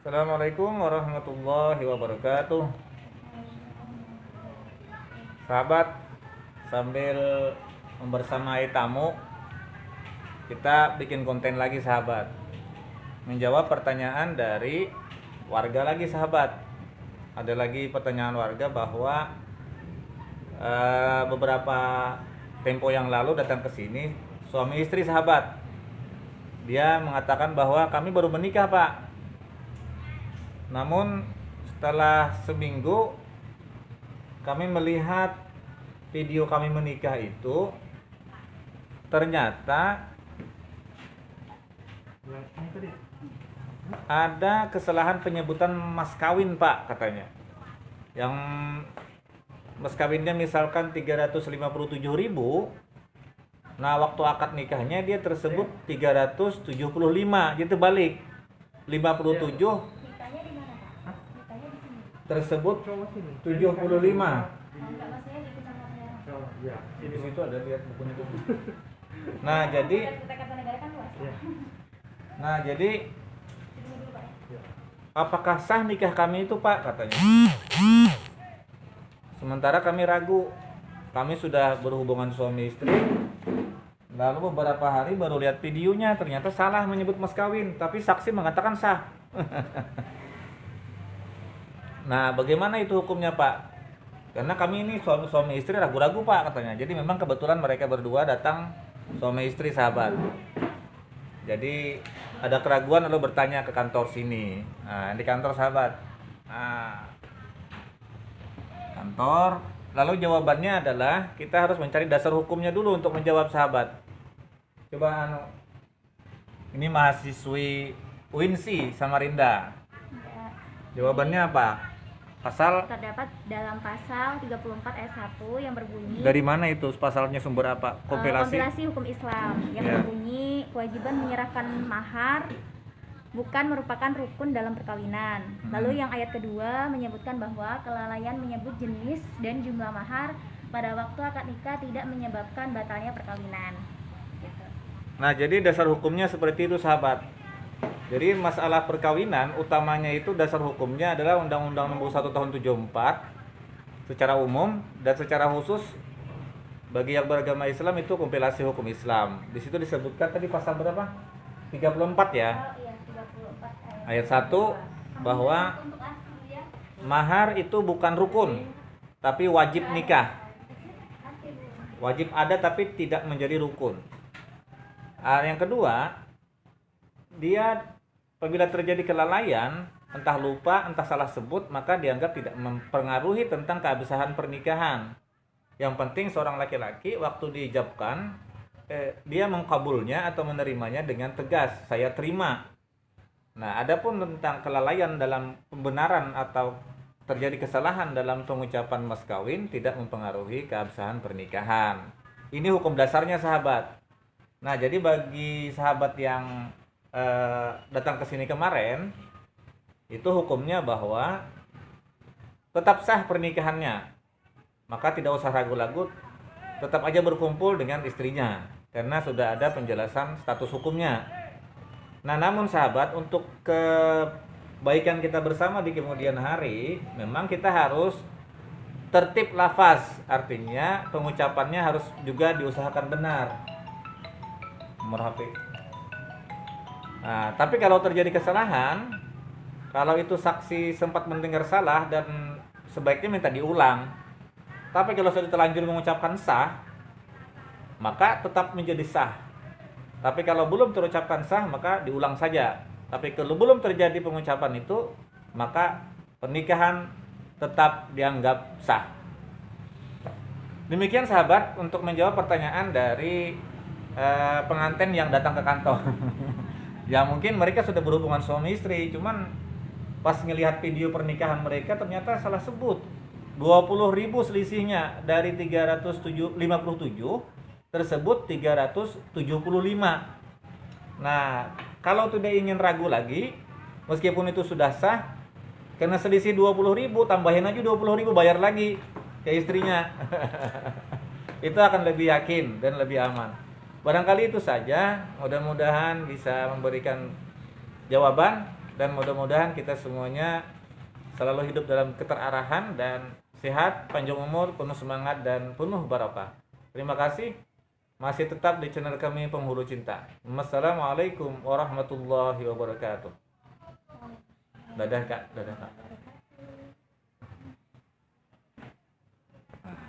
Assalamualaikum warahmatullahi wabarakatuh. Sahabat, sambil membersamai tamu, kita bikin konten lagi sahabat. Menjawab pertanyaan dari warga lagi sahabat. Ada lagi pertanyaan warga bahwa beberapa tempo yang lalu datang ke sini suami istri sahabat. Dia mengatakan bahwa kami baru menikah pak. Namun setelah seminggu kami melihat video kami menikah itu ternyata ada kesalahan penyebutan mas kawin pak katanya. Yang mas kawinnya misalkan 357.000. Nah waktu akad nikahnya dia tersebut 375. Jadi balik 57 tersebut 75. Di situ ada lihat bukunya tuh. Nah jadi apakah sah nikah kami itu pak katanya. Sementara kami ragu. Kami sudah berhubungan suami istri. Lalu beberapa hari baru lihat videonya, ternyata salah menyebut mas kawin, tapi saksi mengatakan sah. Nah, bagaimana itu hukumnya, Pak? Karena kami ini suami istri ragu-ragu, Pak, katanya. Jadi memang kebetulan mereka berdua datang suami istri sahabat. Jadi ada keraguan lalu bertanya ke kantor sini. Nah, di kantor sahabat. Nah, kantor. Lalu jawabannya adalah kita harus mencari dasar hukumnya dulu untuk menjawab sahabat. Coba ini mahasiswi UINSI Samarinda. Jawabannya apa? Pasal Terdapat dalam pasal 34 ayat 1 yang berbunyi, dari mana itu pasalnya, sumber apa? kompilasi hukum Islam yang berbunyi kewajiban menyerahkan mahar bukan merupakan rukun dalam perkawinan. Lalu yang ayat kedua menyebutkan bahwa kelalaian menyebut jenis dan jumlah mahar pada waktu akad nikah tidak menyebabkan batalnya perkawinan. Gitu. Nah, jadi dasar hukumnya seperti itu sahabat. Jadi masalah perkawinan utamanya itu dasar hukumnya adalah Undang-Undang Nomor 1 Tahun 74 secara umum, dan secara khusus bagi yang beragama Islam itu kompilasi hukum Islam. Di situ disebutkan tadi pasal berapa? 34 ya. Oh, iya, 34 Ayat 1 bahwa mahar itu bukan rukun tapi wajib nikah. Wajib ada tapi tidak menjadi rukun. Yang kedua, dia apabila terjadi kelalaian, entah lupa, entah salah sebut, maka dianggap tidak mempengaruhi tentang keabsahan pernikahan. Yang penting seorang laki-laki waktu diijabkan, dia mengkabulnya atau menerimanya dengan tegas, saya terima. Nah, adapun tentang kelalaian dalam pembenaran atau terjadi kesalahan dalam pengucapan mas kawin tidak mempengaruhi keabsahan pernikahan. Ini hukum dasarnya sahabat. Nah, jadi bagi sahabat yang datang ke sini kemarin, itu hukumnya bahwa tetap sah pernikahannya, maka tidak usah ragu-ragu, tetap aja berkumpul dengan istrinya karena sudah ada penjelasan status hukumnya. Nah, namun sahabat, untuk kebaikan kita bersama di kemudian hari, memang kita harus tertib lafaz, artinya pengucapannya harus juga diusahakan benar. Nomor HP. Nah, tapi kalau terjadi kesalahan, kalau itu saksi sempat mendengar salah dan sebaiknya minta diulang. Tapi kalau sudah terlanjur mengucapkan sah, maka tetap menjadi sah. Tapi kalau belum terucapkan sah, maka diulang saja. Tapi kalau belum terjadi pengucapan itu, maka pernikahan tetap dianggap sah. Demikian sahabat untuk menjawab pertanyaan dari pengantin yang datang ke kantor. Ya mungkin mereka sudah berhubungan suami istri, cuman pas ngelihat video pernikahan mereka ternyata salah sebut. 20.000 selisihnya, dari 357 tersebut 375. Nah, kalau tidak ingin ragu lagi, meskipun itu sudah sah, karena selisih 20.000, tambahin aja 20.000, bayar lagi ke istrinya. Itu akan lebih yakin dan lebih aman. Barangkali itu saja, mudah-mudahan bisa memberikan jawaban. dan mudah-mudahan kita semuanya selalu hidup dalam keterarahan dan sehat, panjang umur, penuh semangat dan penuh barokah. Terima kasih. Masih tetap di channel kami Penghulu Cinta. Wassalamualaikum warahmatullahi wabarakatuh. Dadah Kak, dadah Kak.